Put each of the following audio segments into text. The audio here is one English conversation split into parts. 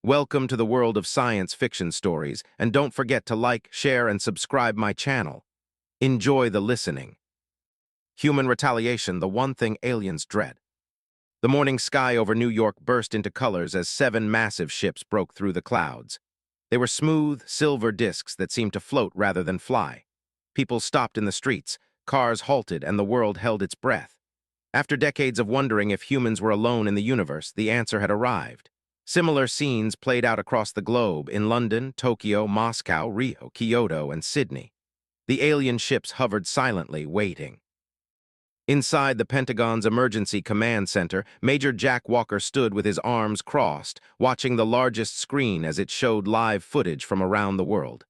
Welcome to the world of science fiction stories, and don't forget to like, share, and subscribe my channel. Enjoy the listening. Human retaliation, the one thing aliens dread. The morning sky over New York burst into colors as 7 massive ships broke through the clouds. They were smooth, silver discs that seemed to float rather than fly. People stopped in the streets, cars halted, and the world held its breath. After decades of wondering if humans were alone in the universe, the answer had arrived. Similar scenes played out across the globe in London, Tokyo, Moscow, Rio, Kyoto, and Sydney. The alien ships hovered silently, waiting. Inside the Pentagon's Emergency Command Center, Major Jack Walker stood with his arms crossed, watching the largest screen as it showed live footage from around the world.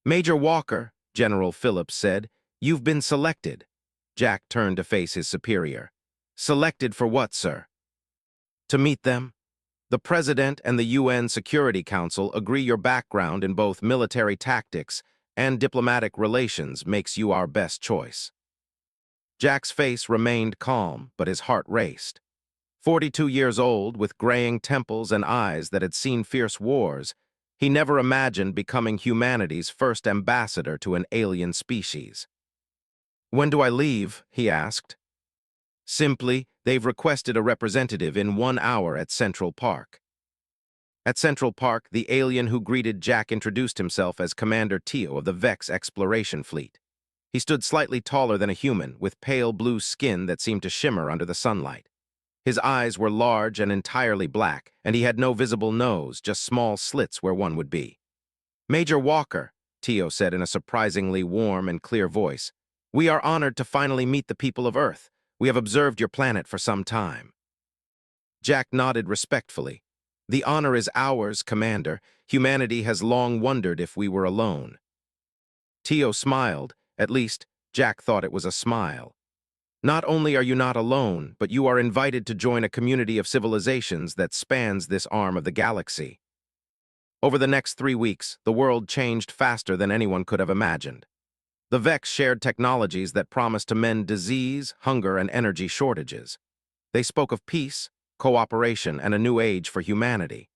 "Major Walker," General Phillips said, "you've been selected." Jack turned to face his superior. "Selected for what, sir?" "To meet them. The President and the UN Security Council agree your background in both military tactics and diplomatic relations makes you our best choice." Jack's face remained calm, but his heart raced. 42 years old, with graying temples and eyes that had seen fierce wars, he never imagined becoming humanity's first ambassador to an alien species. "When do I leave?" he asked. Simply, they've requested a representative in 1 hour at Central Park. At Central Park, the alien who greeted Jack introduced himself as Commander Teo of the Vex exploration fleet. He stood slightly taller than a human, with pale blue skin that seemed to shimmer under the sunlight. His eyes were large and entirely black, and he had no visible nose, just small slits where one would be. "Major Walker," Teo said in a surprisingly warm and clear voice, "we are honored to finally meet the people of Earth. We have observed your planet for some time." Jack nodded respectfully. "The honor is ours, Commander. Humanity has long wondered if we were alone." Teo smiled. At least, Jack thought it was a smile. "Not only are you not alone, but you are invited to join a community of civilizations that spans this arm of the galaxy." Over the next 3 weeks, the world changed faster than anyone could have imagined. The Vex shared technologies that promised to mend disease, hunger, and energy shortages. They spoke of peace, cooperation, and a new age for humanity.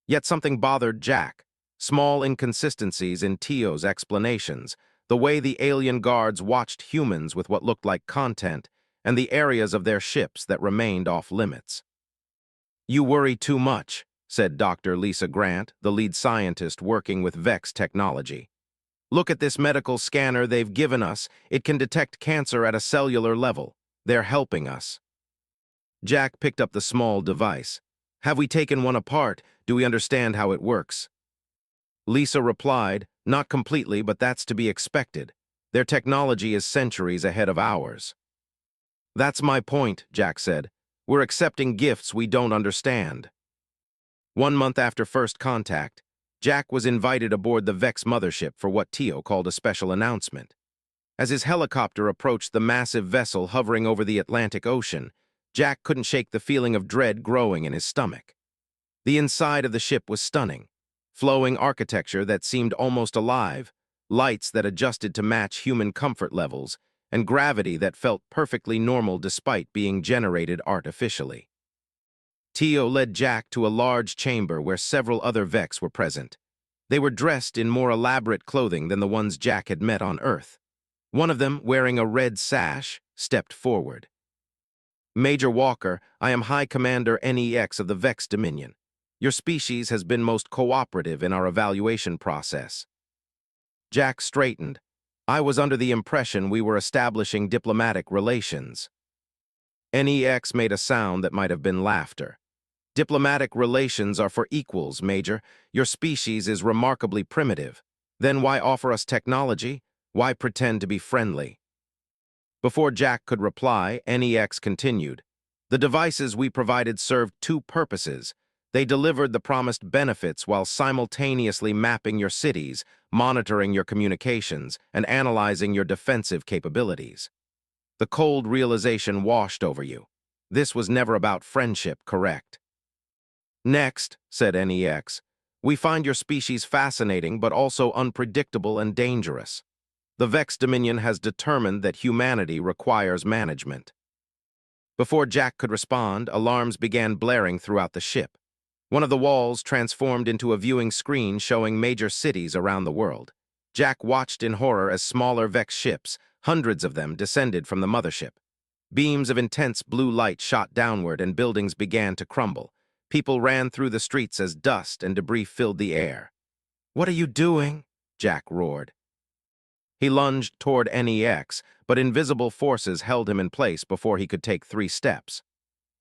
Yet something bothered Jack: small inconsistencies in Teo's explanations, the way the alien guards watched humans with what looked like content, and the areas of their ships that remained off-limits. "You worry too much," said Dr. Lisa Grant, the lead scientist working with Vex technology. "Look at this medical scanner they've given us. It can detect cancer at a cellular level. They're helping us." Jack picked up the small device. "Have we taken one apart? Do we understand how it works?" Lisa replied, "Not completely, but that's to be expected. Their technology is centuries ahead of ours." "That's my point," Jack said. "We're accepting gifts we don't understand." 1 month after first contact, Jack was invited aboard the Vex mothership for what Teo called a special announcement. As his helicopter approached the massive vessel hovering over the Atlantic Ocean, Jack couldn't shake the feeling of dread growing in his stomach. The inside of the ship was stunning. Flowing architecture that seemed almost alive, lights that adjusted to match human comfort levels, and gravity that felt perfectly normal despite being generated artificially. Teo led Jack to a large chamber where several other Vex were present. They were dressed in more elaborate clothing than the ones Jack had met on Earth. One of them, wearing a red sash, stepped forward. "Major Walker, I am High Commander NEX of the Vex Dominion. Your species has been most cooperative in our evaluation process." Jack straightened. "I was under the impression we were establishing diplomatic relations." NEX made a sound that might have been laughter. "Diplomatic relations are for equals, Major. Your species is remarkably primitive. Then why offer us technology? Why pretend to be friendly?" Before Jack could reply, NEX continued, "The devices we provided served 2 purposes. They delivered the promised benefits while simultaneously mapping your cities, monitoring your communications, and analyzing your defensive capabilities. The cold realization washed over you. This was never about friendship, correct?" "Next," said NEX, "we find your species fascinating but also unpredictable and dangerous. The Vex Dominion has determined that humanity requires management." Before Jack could respond, alarms began blaring throughout the ship. One of the walls transformed into a viewing screen showing major cities around the world. Jack watched in horror as smaller Vex ships, hundreds of them, descended from the mothership. Beams of intense blue light shot downward and buildings began to crumble. People ran through the streets as dust and debris filled the air. "What are you doing?" Jack roared. He lunged toward NEX, but invisible forces held him in place before he could take 3 steps.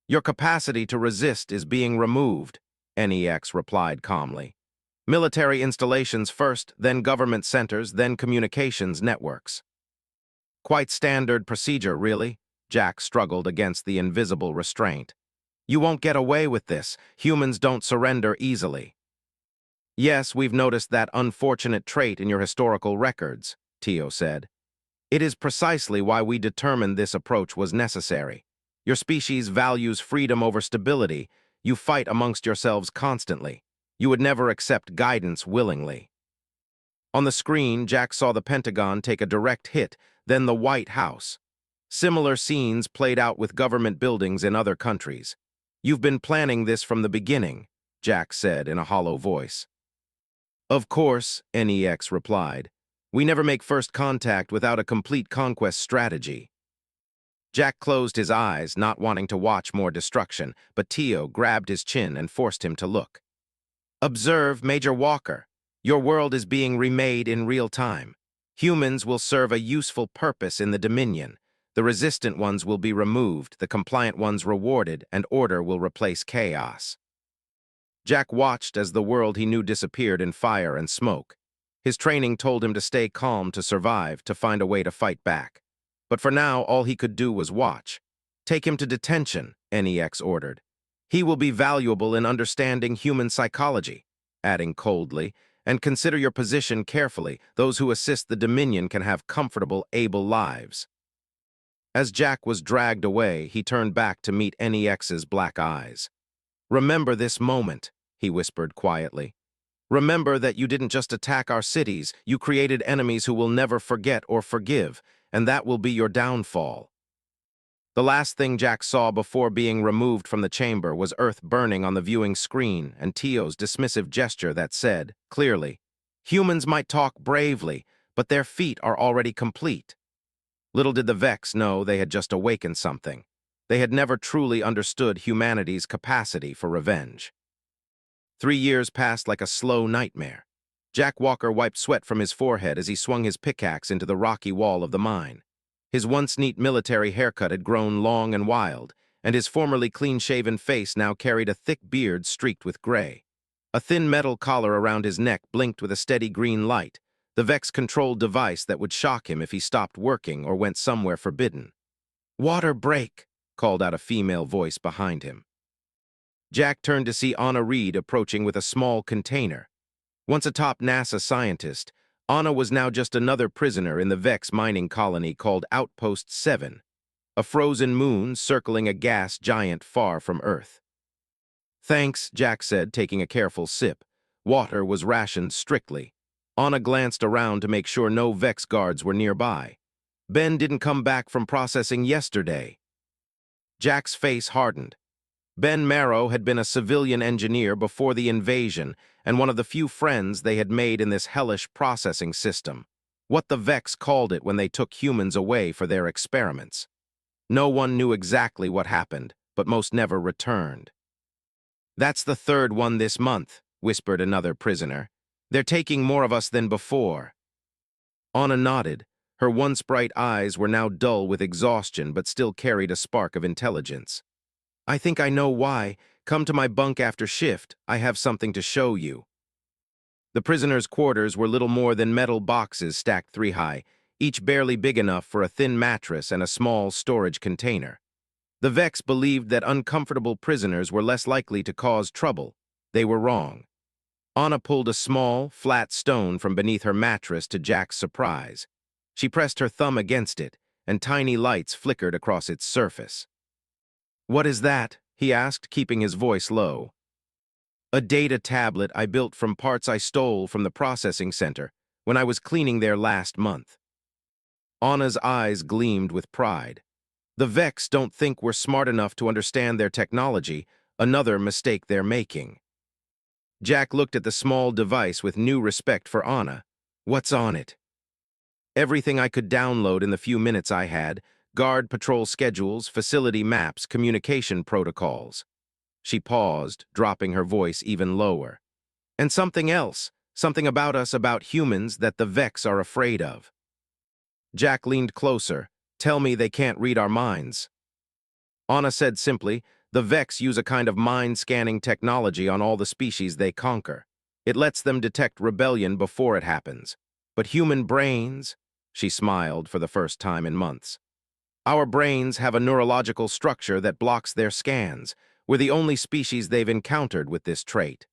"Your capacity to resist is being removed," NEX replied calmly. "Military installations first, then government centers, then communications networks." "Quite standard procedure, really." Jack struggled against the invisible restraint. "You won't get away with this. Humans don't surrender easily." "Yes, we've noticed that unfortunate trait in your historical records," Tio said. "It is precisely why we determined this approach was necessary. Your species values freedom over stability. You fight amongst yourselves constantly. You would never accept guidance willingly." On the screen, Jack saw the Pentagon take a direct hit, then the White House. Similar scenes played out with government buildings in other countries. "You've been planning this from the beginning," Jack said in a hollow voice. "Of course," NEX replied. "We never make first contact without a complete conquest strategy." Jack closed his eyes, not wanting to watch more destruction, but Tio grabbed his chin and forced him to look. "Observe, Major Walker. Your world is being remade in real time. Humans will serve a useful purpose in the Dominion. The resistant ones will be removed, the compliant ones rewarded, and order will replace chaos." Jack watched as the world he knew disappeared in fire and smoke. His training told him to stay calm to survive, to find a way to fight back. But for now, all he could do was watch. "Take him to detention," NEX ordered. "He will be valuable in understanding human psychology," adding coldly, "and consider your position carefully. Those who assist the Dominion can have comfortable, able lives." As Jack was dragged away, he turned back to meet NEX's black eyes. "Remember this moment," he whispered quietly. "Remember that you didn't just attack our cities, you created enemies who will never forget or forgive, and that will be your downfall." The last thing Jack saw before being removed from the chamber was Earth burning on the viewing screen and Tio's dismissive gesture that said, clearly, "Humans might talk bravely, but their feat are already complete." Little did the Vex know they had just awakened something. They had never truly understood humanity's capacity for revenge. 3 years passed like a slow nightmare. Jack Walker wiped sweat from his forehead as he swung his pickaxe into the rocky wall of the mine. His once neat military haircut had grown long and wild, and his formerly clean-shaven face now carried a thick beard streaked with gray. A thin metal collar around his neck blinked with a steady green light, the Vex-controlled device that would shock him if he stopped working or went somewhere forbidden. "Water break," called out a female voice behind him. Jack turned to see Anna Reed approaching with a small container. Once a top NASA scientist, Anna was now just another prisoner in the Vex mining colony called Outpost 7, a frozen moon circling a gas giant far from Earth. "Thanks," Jack said, taking a careful sip. Water was rationed strictly. Anna glanced around to make sure no Vex guards were nearby. "Ben didn't come back from processing yesterday." Jack's face hardened. Ben Marrow had been a civilian engineer before the invasion and one of the few friends they had made in this hellish processing system. What the Vex called it when they took humans away for their experiments. No one knew exactly what happened, but most never returned. "That's the 3rd one this month," whispered another prisoner. "They're taking more of us than before." Anna nodded. Her once bright eyes were now dull with exhaustion but still carried a spark of intelligence. "I think I know why. Come to my bunk after shift. I have something to show you." The prisoners' quarters were little more than metal boxes stacked 3 high, each barely big enough for a thin mattress and a small storage container. The Vex believed that uncomfortable prisoners were less likely to cause trouble. They were wrong. Anna pulled a small, flat stone from beneath her mattress to Jack's surprise. She pressed her thumb against it, and tiny lights flickered across its surface. "What is that?" he asked, keeping his voice low. "A data tablet I built from parts I stole from the processing center when I was cleaning there last month." Anna's eyes gleamed with pride. "The Vex don't think we're smart enough to understand their technology, another mistake they're making." Jack looked at the small device with new respect for Anna. What's on it? Everything I could download in the few minutes I had, guard patrol schedules, facility maps, communication protocols. She paused, dropping her voice even lower. And something else, something about us, about humans, that the Vex are afraid of. Jack leaned closer. Tell me they can't read our minds. Anna said simply, the Vex use a kind of mind-scanning technology on all the species they conquer. It lets them detect rebellion before it happens. But human brains, she smiled for the first time in months. Our brains have a neurological structure that blocks their scans. We're the only species they've encountered with this trait.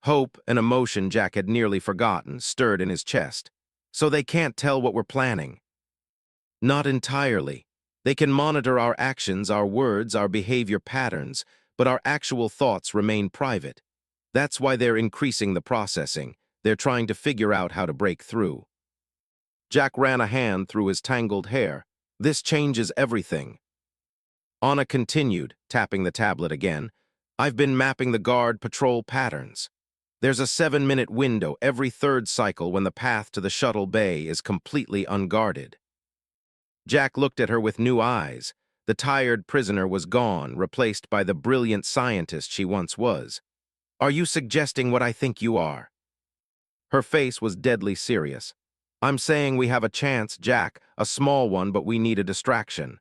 Hope, an emotion Jack had nearly forgotten, stirred in his chest. So they can't tell what we're planning. Not entirely. They can monitor our actions, our words, our behavior patterns, but our actual thoughts remain private. That's why they're increasing the processing. They're trying to figure out how to break through. Jack ran a hand through his tangled hair. This changes everything. Anna continued, tapping the tablet again. I've been mapping the guard patrol patterns. There's a 7-minute window every third cycle when the path to the shuttle bay is completely unguarded. Jack looked at her with new eyes. The tired prisoner was gone, replaced by the brilliant scientist she once was. Are you suggesting what I think you are? Her face was deadly serious. I'm saying we have a chance, Jack, a small one, but we need a distraction.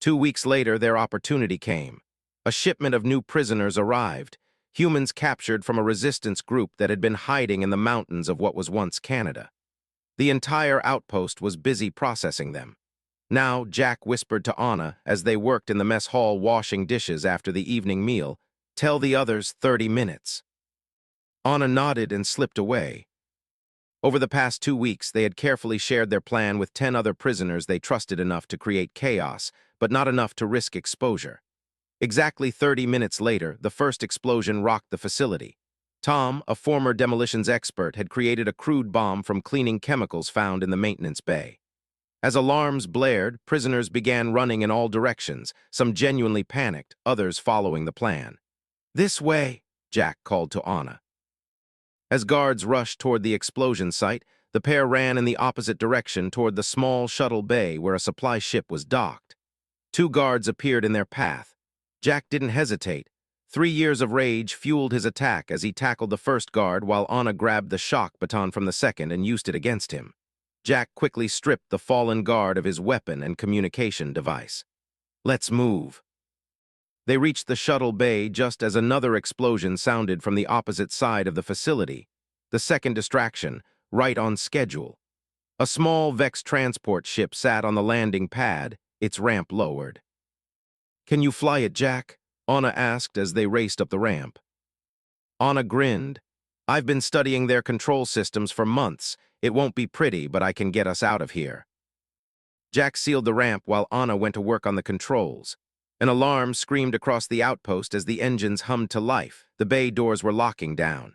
2 weeks later, their opportunity came. A shipment of new prisoners arrived, humans captured from a resistance group that had been hiding in the mountains of what was once Canada. The entire outpost was busy processing them. Now, Jack whispered to Anna as they worked in the mess hall washing dishes after the evening meal, tell the others 30 minutes. Anna nodded and slipped away. Over the past 2 weeks, they had carefully shared their plan with 10 other prisoners they trusted enough to create chaos, but not enough to risk exposure. Exactly 30 minutes later, the first explosion rocked the facility. Tom, a former demolitions expert, had created a crude bomb from cleaning chemicals found in the maintenance bay. As alarms blared, prisoners began running in all directions, some genuinely panicked, others following the plan. This way, Jack called to Anna. As guards rushed toward the explosion site, the pair ran in the opposite direction toward the small shuttle bay where a supply ship was docked. 2 guards appeared in their path. Jack didn't hesitate. 3 years of rage fueled his attack as he tackled the first guard while Anna grabbed the shock baton from the second and used it against him. Jack quickly stripped the fallen guard of his weapon and communication device. Let's move. They reached the shuttle bay just as another explosion sounded from the opposite side of the facility. The second distraction, right on schedule. A small Vex transport ship sat on the landing pad, its ramp lowered. Can you fly it, Jack? Anna asked as they raced up the ramp. Anna grinned. I've been studying their control systems for months. It won't be pretty, but I can get us out of here. Jack sealed the ramp while Anna went to work on the controls. An alarm screamed across the outpost as the engines hummed to life. The bay doors were locking down.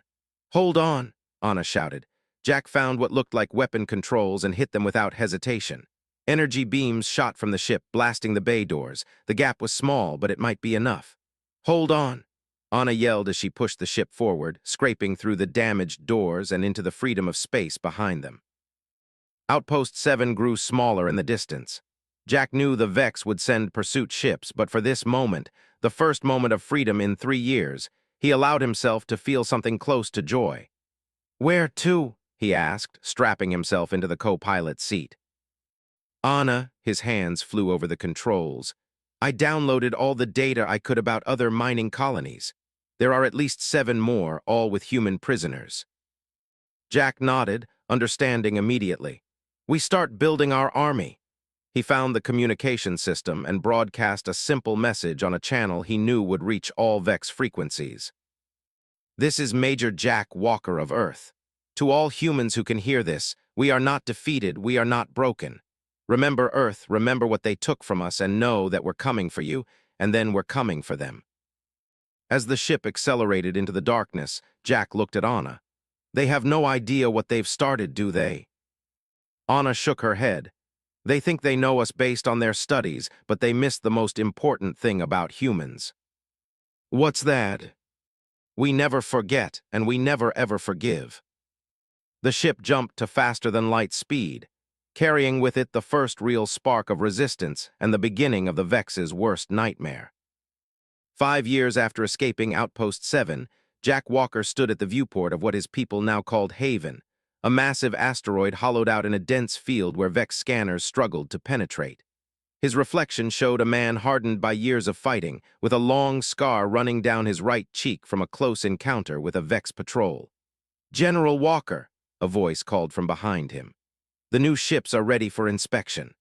Hold on, Anna shouted. Jack found what looked like weapon controls and hit them without hesitation. Energy beams shot from the ship, blasting the bay doors. The gap was small, but it might be enough. Hold on, Anna yelled as she pushed the ship forward, scraping through the damaged doors and into the freedom of space behind them. Outpost 7 grew smaller in the distance. Jack knew the Vex would send pursuit ships, but for this moment, the first moment of freedom in 3 years, he allowed himself to feel something close to joy. Where to? He asked, strapping himself into the co-pilot's seat. Anna, his hands flew over the controls. I downloaded all the data I could about other mining colonies. There are at least 7 more, all with human prisoners. Jack nodded, understanding immediately. We start building our army. He found the communication system and broadcast a simple message on a channel he knew would reach all Vex frequencies. This is Major Jack Walker of Earth. To all humans who can hear this, we are not defeated, we are not broken. Remember Earth, remember what they took from us, and know that we're coming for you, and then we're coming for them. As the ship accelerated into the darkness, Jack looked at Anna. They have no idea what they've started, do they? Anna shook her head. They think they know us based on their studies, but they miss the most important thing about humans. What's that? We never forget, and we never ever forgive. The ship jumped to faster-than-light speed, carrying with it the first real spark of resistance and the beginning of the Vex's worst nightmare. 5 years after escaping Outpost 7, Jack Walker stood at the viewport of what his people now called Haven, a massive asteroid hollowed out in a dense field where Vex scanners struggled to penetrate. His reflection showed a man hardened by years of fighting, with a long scar running down his right cheek from a close encounter with a Vex patrol. "General Walker," a voice called from behind him. "The new ships are ready for inspection."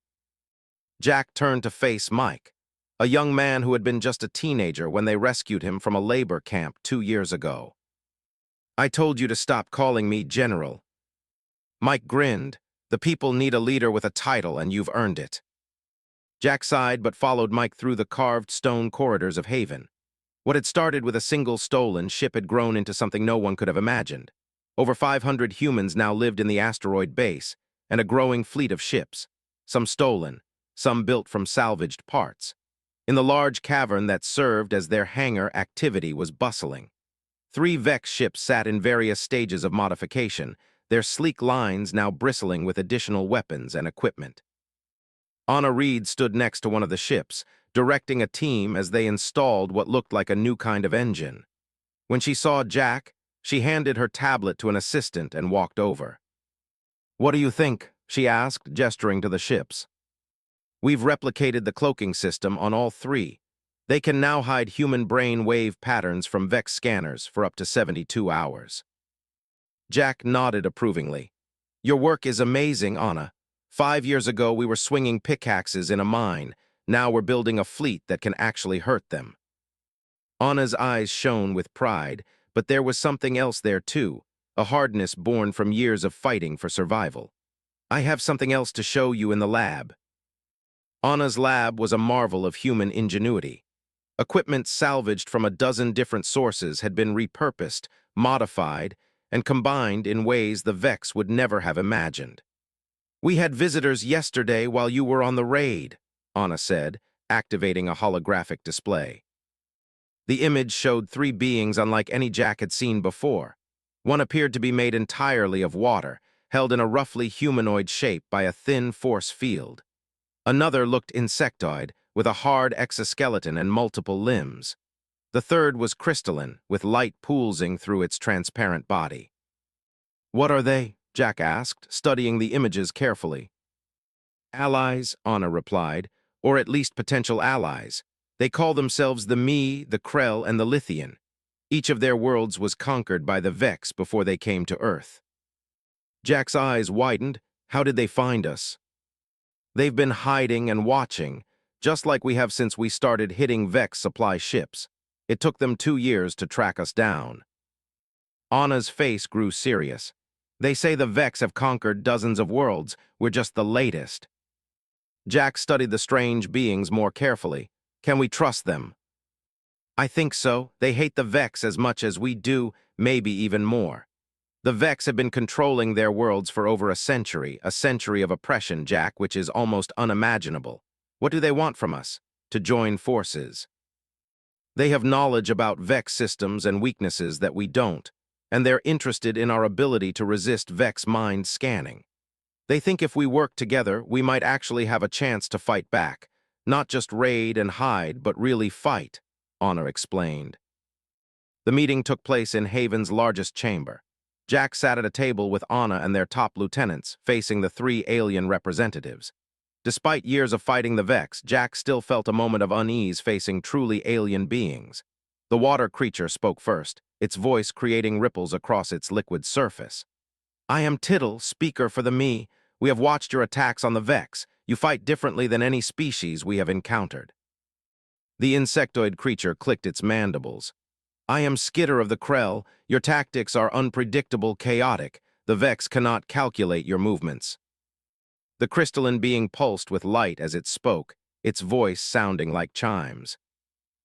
Jack turned to face Mike, a young man who had been just a teenager when they rescued him from a labor camp 2 years ago. "I told you to stop calling me General." Mike grinned. "The people need a leader with a title, and you've earned it." Jack sighed but followed Mike through the carved stone corridors of Haven. What had started with a single stolen ship had grown into something no one could have imagined. Over 500 humans now lived in the asteroid base, and a growing fleet of ships, some stolen, some built from salvaged parts. In the large cavern that served as their hangar, activity was bustling. 3 Vex ships sat in various stages of modification, their sleek lines now bristling with additional weapons and equipment. Anna Reed stood next to one of the ships, directing a team as they installed what looked like a new kind of engine. When she saw Jack, she handed her tablet to an assistant and walked over. "What do you think?" she asked, gesturing to the ships. "We've replicated the cloaking system on all 3. They can now hide human brain wave patterns from Vex scanners for up to 72 hours. Jack nodded approvingly. "Your work is amazing, Anna. 5 years ago, we were swinging pickaxes in a mine. Now we're building a fleet that can actually hurt them." Anna's eyes shone with pride, but there was something else there too, a hardness born from years of fighting for survival. "I have something else to show you in the lab." Anna's lab was a marvel of human ingenuity. Equipment salvaged from a dozen different sources had been repurposed, modified, and combined in ways the Vex would never have imagined. "We had visitors yesterday while you were on the raid," Anna said, activating a holographic display. The image showed 3 beings unlike any Jack had seen before. One appeared to be made entirely of water, held in a roughly humanoid shape by a thin force field. Another looked insectoid, with a hard exoskeleton and multiple limbs. The third was crystalline, with light poolsing through its transparent body. "What are they?" Jack asked, studying the images carefully. "Allies," Anna replied, "or at least potential allies. They call themselves the Me, the Krell, and the Lithian. Each of their worlds was conquered by the Vex before they came to Earth." Jack's eyes widened. "How did they find us?" "They've been hiding and watching, just like we have since we started hitting Vex supply ships. It took them 2 years to track us down." Anna's face grew serious. "They say the Vex have conquered dozens of worlds. We're just the latest." Jack studied the strange beings more carefully. "Can we trust them?" "I think so. They hate the Vex as much as we do, maybe even more. The Vex have been controlling their worlds for over a century of oppression, Jack, which is almost unimaginable. What do they want from us? To join forces. They have knowledge about Vex systems and weaknesses that we don't, and they're interested in our ability to resist Vex mind scanning. They think if we work together, we might actually have a chance to fight back. Not just raid and hide, but really fight," Anna explained. The meeting took place in Haven's largest chamber. Jack sat at a table with Anna and their top lieutenants, facing the 3 alien representatives. Despite years of fighting the Vex, Jack still felt a moment of unease facing truly alien beings. The water creature spoke first, its voice creating ripples across its liquid surface. "I am Tittle, speaker for the Me. We have watched your attacks on the Vex. You fight differently than any species we have encountered." The insectoid creature clicked its mandibles. "I am Skitter of the Krell. Your tactics are unpredictable, chaotic. The Vex cannot calculate your movements." The crystalline being pulsed with light as it spoke, its voice sounding like chimes.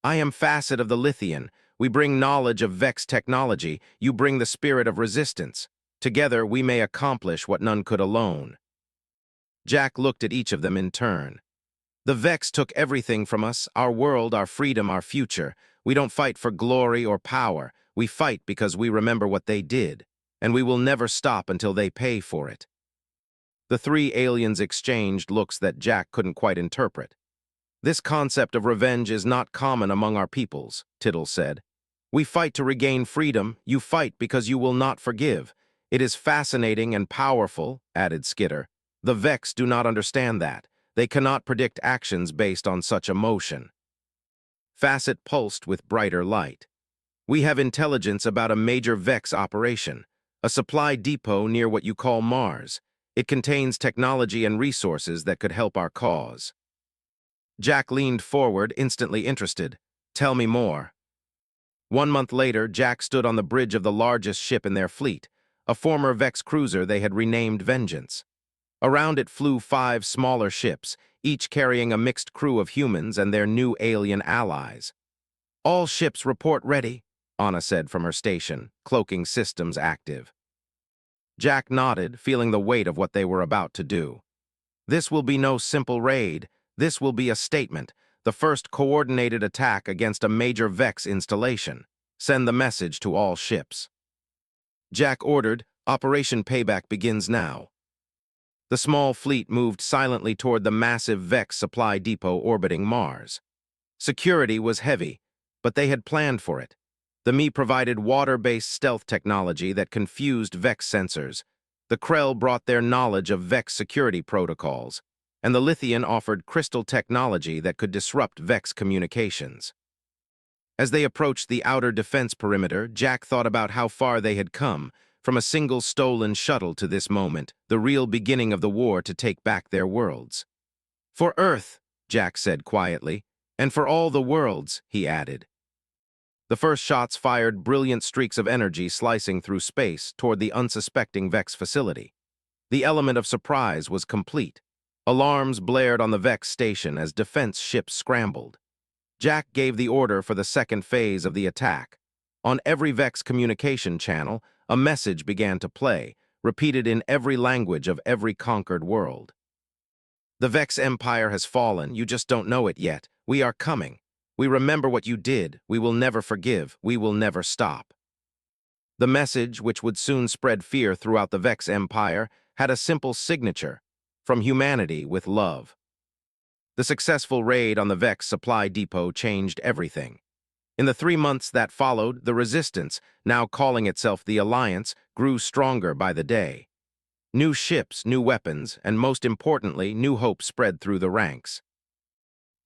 "I am Facet of the Lithian. We bring knowledge of Vex technology. You bring the spirit of resistance. Together we may accomplish what none could alone." Jack looked at each of them in turn. "The Vex took everything from us, our world, our freedom, our future. We don't fight for glory or power. We fight because we remember what they did, and we will never stop until they pay for it." The three aliens exchanged looks that Jack couldn't quite interpret. "This concept of revenge is not common among our peoples," Tittle said. "We fight to regain freedom. You fight because you will not forgive. It is fascinating and powerful," added Skitter. "The Vex do not understand that. They cannot predict actions based on such emotion." Facet pulsed with brighter light. "We have intelligence about a major Vex operation, a supply depot near what you call Mars. It contains technology and resources that could help our cause." Jack leaned forward, instantly interested. "Tell me more." 1 month later, Jack stood on the bridge of the largest ship in their fleet, a former Vex cruiser they had renamed Vengeance. Around it flew 5 smaller ships, each carrying a mixed crew of humans and their new alien allies. "All ships report ready," Anna said from her station, cloaking systems active. Jack nodded, feeling the weight of what they were about to do. "This will be no simple raid. This will be a statement, the first coordinated attack against a major Vex installation. Send the message to all ships." Jack ordered, "Operation Payback begins now." The small fleet moved silently toward the massive Vex supply depot orbiting Mars. Security was heavy, but they had planned for it. The Me provided water-based stealth technology that confused Vex sensors. The Krell brought their knowledge of Vex security protocols, and the Lithian offered crystal technology that could disrupt Vex communications. As they approached the outer defense perimeter, Jack thought about how far they had come, from a single stolen shuttle to this moment, the real beginning of the war to take back their worlds. "For Earth," Jack said quietly, "and for all the worlds," he added. The first shots fired brilliant streaks of energy slicing through space toward the unsuspecting Vex facility. The element of surprise was complete. Alarms blared on the Vex station as defense ships scrambled. Jack gave the order for the second phase of the attack. On every Vex communication channel, a message began to play, repeated in every language of every conquered world. "The Vex Empire has fallen, you just don't know it yet. We are coming. We remember what you did. We will never forgive. We will never stop." The message, which would soon spread fear throughout the Vex Empire, had a simple signature: "From humanity with love." The successful raid on the Vex supply depot changed everything. In the 3 months that followed, the Resistance, now calling itself the Alliance, grew stronger by the day. New ships, new weapons, and most importantly, new hope spread through the ranks.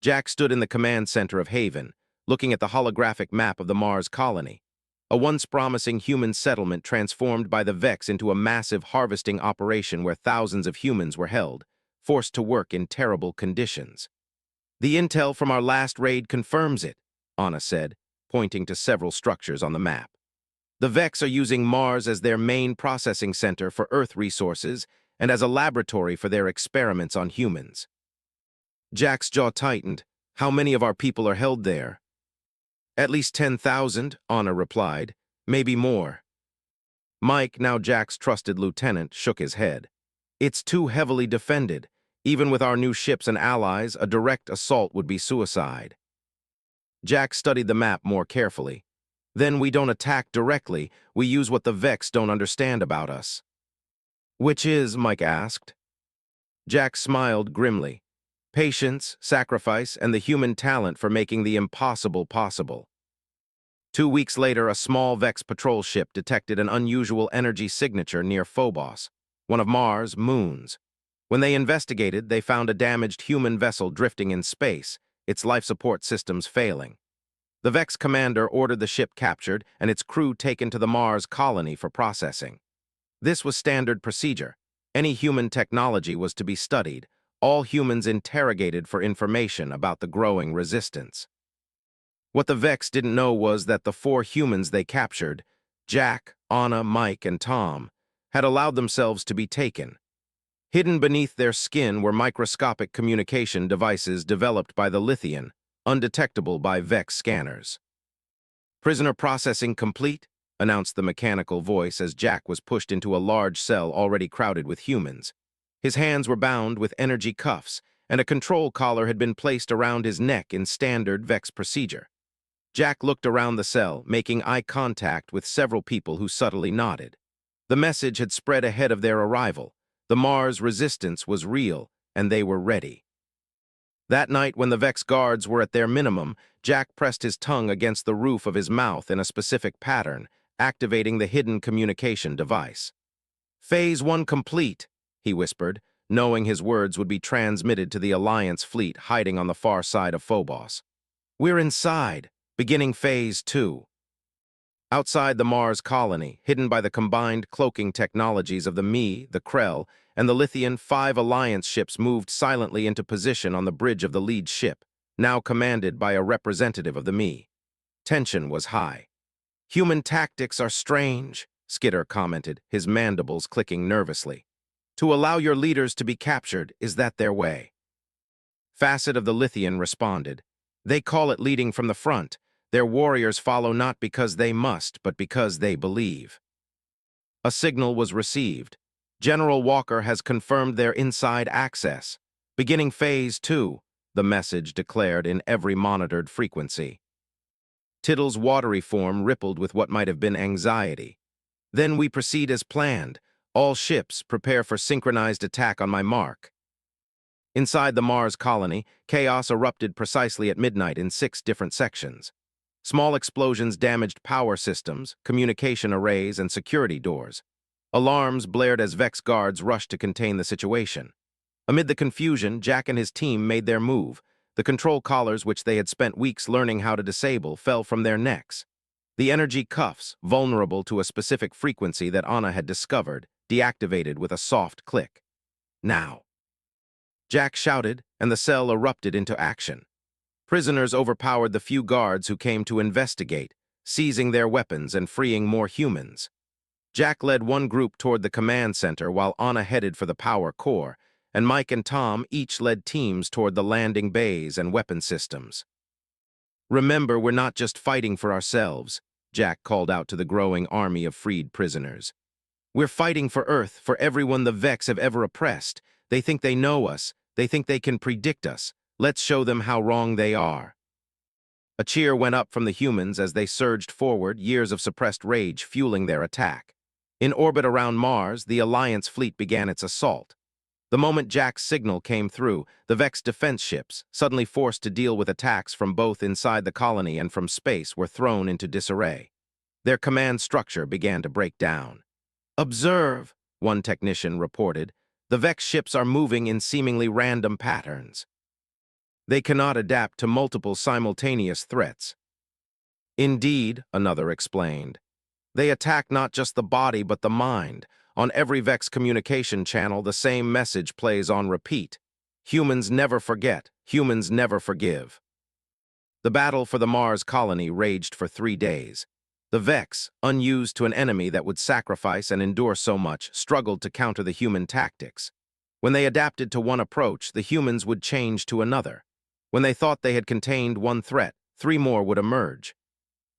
Jack stood in the command center of Haven, looking at the holographic map of the Mars colony, a once promising human settlement transformed by the Vex into a massive harvesting operation where thousands of humans were held, forced to work in terrible conditions. "The intel from our last raid confirms it," Anna said, pointing to several structures on the map. "The Vex are using Mars as their main processing center for Earth resources and as a laboratory for their experiments on humans." Jack's jaw tightened. "How many of our people are held there?" "At least 10,000, Anna replied. "Maybe more." Mike, now Jack's trusted lieutenant, shook his head. "It's too heavily defended. Even with our new ships and allies, a direct assault would be suicide." Jack studied the map more carefully. "Then we don't attack directly. We use what the Vex don't understand about us." "Which is?" Mike asked. Jack smiled grimly. "Patience, sacrifice, and the human talent for making the impossible possible." 2 weeks later, a small Vex patrol ship detected an unusual energy signature near Phobos, one of Mars' moons. When they investigated, they found a damaged human vessel drifting in space, its life support systems failing. The Vex commander ordered the ship captured and its crew taken to the Mars colony for processing. This was standard procedure. Any human technology was to be studied, all humans interrogated for information about the growing resistance. What the Vex didn't know was that the 4 humans they captured, Jack, Anna, Mike, and Tom, had allowed themselves to be taken. Hidden beneath their skin were microscopic communication devices developed by the Lithian, undetectable by Vex scanners. "Prisoner processing complete," announced the mechanical voice as Jack was pushed into a large cell already crowded with humans. His hands were bound with energy cuffs, and a control collar had been placed around his neck in standard Vex procedure. Jack looked around the cell, making eye contact with several people who subtly nodded. The message had spread ahead of their arrival. The Mars resistance was real, and they were ready. That night, when the Vex guards were at their minimum, Jack pressed his tongue against the roof of his mouth in a specific pattern, activating the hidden communication device. "Phase 1 complete," he whispered, knowing his words would be transmitted to the Alliance fleet hiding on the far side of Phobos. "We're inside, beginning Phase 2. Outside the Mars colony, hidden by the combined cloaking technologies of the Me, the Krell, and the Lithian, 5 Alliance ships moved silently into position on the bridge of the lead ship, now commanded by a representative of the Me. Tension was high. "Human tactics are strange," Skitter commented, his mandibles clicking nervously. "To allow your leaders to be captured, is that their way?" Facet of the Lithian responded. "They call it leading from the front. Their warriors follow not because they must, but because they believe." A signal was received. "General Walker has confirmed their inside access. Beginning Phase 2, the message declared in every monitored frequency. Tittle's watery form rippled with what might have been anxiety. "Then we proceed as planned. All ships, prepare for synchronized attack on my mark." Inside the Mars colony, chaos erupted precisely at midnight in 6 different sections. Small explosions damaged power systems, communication arrays, and security doors. Alarms blared as Vex guards rushed to contain the situation. Amid the confusion, Jack and his team made their move. The control collars, which they had spent weeks learning how to disable, fell from their necks. The energy cuffs, vulnerable to a specific frequency that Anna had discovered, deactivated with a soft click. "Now!" Jack shouted, and the cell erupted into action. Prisoners overpowered the few guards who came to investigate, seizing their weapons and freeing more humans. Jack led one group toward the command center while Anna headed for the power core, and Mike and Tom each led teams toward the landing bays and weapon systems. "Remember, we're not just fighting for ourselves," Jack called out to the growing army of freed prisoners. "We're fighting for Earth, for everyone the Vex have ever oppressed. They think they know us. They think they can predict us. Let's show them how wrong they are." A cheer went up from the humans as they surged forward, years of suppressed rage fueling their attack. In orbit around Mars, the Alliance fleet began its assault. The moment Jack's signal came through, the Vex defense ships, suddenly forced to deal with attacks from both inside the colony and from space, were thrown into disarray. Their command structure began to break down. "Observe," one technician reported. "The Vex ships are moving in seemingly random patterns. They cannot adapt to multiple simultaneous threats." "Indeed," another explained. "They attack not just the body but the mind. On every Vex communication channel, the same message plays on repeat. Humans never forget. Humans never forgive." The battle for the Mars colony raged for 3 days. The Vex, unused to an enemy that would sacrifice and endure so much, struggled to counter the human tactics. When they adapted to one approach, the humans would change to another. When they thought they had contained one threat, 3 more would emerge.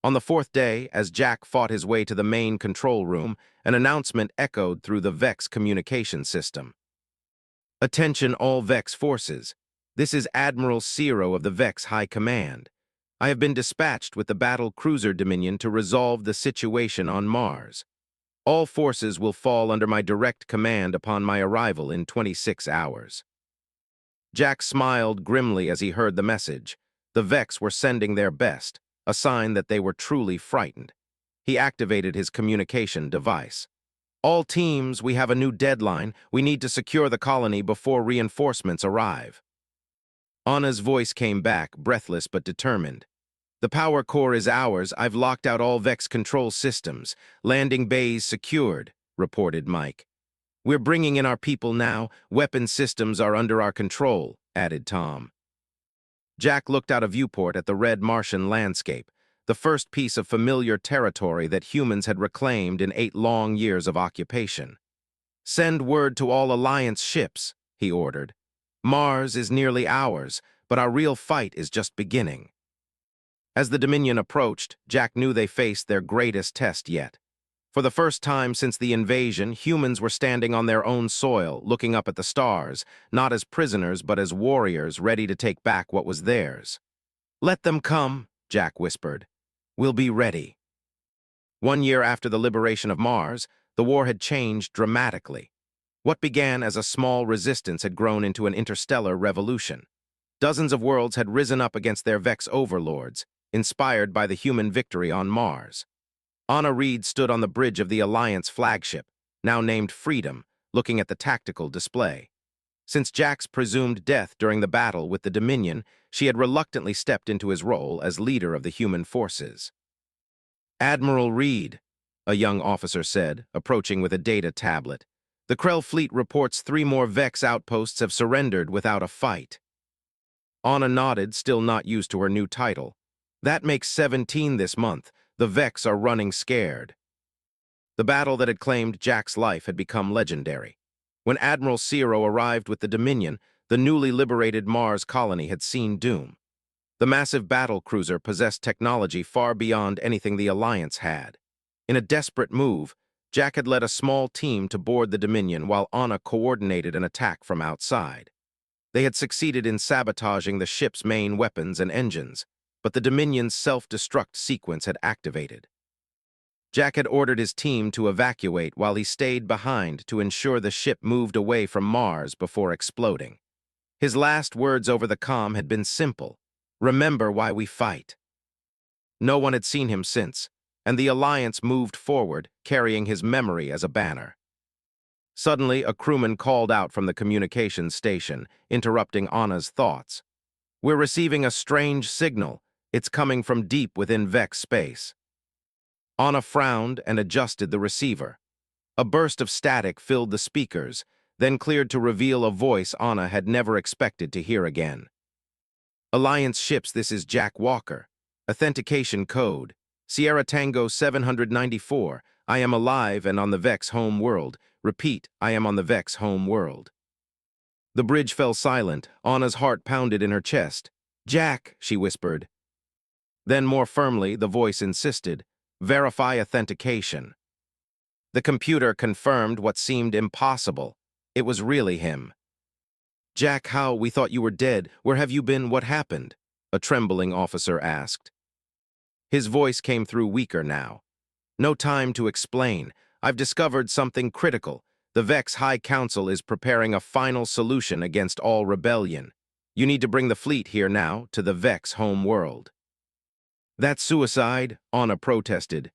On the 4th day, as Jack fought his way to the main control room, an announcement echoed through the Vex communication system. "Attention all Vex forces. This is Admiral Zero of the Vex High Command. I have been dispatched with the battle cruiser Dominion to resolve the situation on Mars. All forces will fall under my direct command upon my arrival in 26 hours. Jack smiled grimly as he heard the message. The Vex were sending their best, a sign that they were truly frightened. He activated his communication device. "All teams, we have a new deadline. We need to secure the colony before reinforcements arrive." Anna's voice came back, breathless but determined. "The power core is ours. I've locked out all Vex control systems. Landing bays secured," reported Mike. "We're bringing in our people now. Weapon systems are under our control," added Tom. Jack looked out a viewport at the red Martian landscape, the first piece of familiar territory that humans had reclaimed in 8 long years of occupation. "Send word to all Alliance ships," he ordered. "Mars is nearly ours, but our real fight is just beginning." As the Dominion approached, Jack knew they faced their greatest test yet. For the first time since the invasion, humans were standing on their own soil, looking up at the stars, not as prisoners but as warriors ready to take back what was theirs. "Let them come," Jack whispered. "We'll be ready." 1 year after the liberation of Mars, the war had changed dramatically. What began as a small resistance had grown into an interstellar revolution. Dozens of worlds had risen up against their Vex overlords, inspired by the human victory on Mars. Anna Reed stood on the bridge of the Alliance flagship, now named Freedom, looking at the tactical display. Since Jack's presumed death during the battle with the Dominion, she had reluctantly stepped into his role as leader of the human forces. "Admiral Reed," a young officer said, approaching with a data tablet, "the Krell fleet reports 3 more Vex outposts have surrendered without a fight." Anna nodded, still not used to her new title. "That makes 17 this month. The Vex are running scared." The battle that had claimed Jack's life had become legendary. When Admiral Zero arrived with the Dominion, the newly liberated Mars colony had seen doom. The massive battle cruiser possessed technology far beyond anything the Alliance had. In a desperate move, Jack had led a small team to board the Dominion while Anna coordinated an attack from outside. They had succeeded in sabotaging the ship's main weapons and engines, but the Dominion's self-destruct sequence had activated. Jack had ordered his team to evacuate while he stayed behind to ensure the ship moved away from Mars before exploding. His last words over the comm had been simple: "Remember why we fight." No one had seen him since, and the Alliance moved forward, carrying his memory as a banner. Suddenly, a crewman called out from the communications station, interrupting Anna's thoughts. "We're receiving a strange signal. It's coming from deep within Vex space." Anna frowned and adjusted the receiver. A burst of static filled the speakers, then cleared to reveal a voice Anna had never expected to hear again. "Alliance ships, this is Jack Walker. Authentication code: Sierra Tango 794. I am alive and on the Vex home world. Repeat, I am on the Vex home world." The bridge fell silent. Anna's heart pounded in her chest. "Jack," she whispered. Then more firmly, the voice insisted, "Verify authentication." The computer confirmed what seemed impossible. It was really him. "Jack, how? We thought you were dead. Where have you been? What happened?" a trembling officer asked. His voice came through weaker now. "No time to explain. I've discovered something critical. The Vex High Council is preparing a final solution against all rebellion. You need to bring the fleet here now, to the Vex home world." "That's suicide," Anna protested.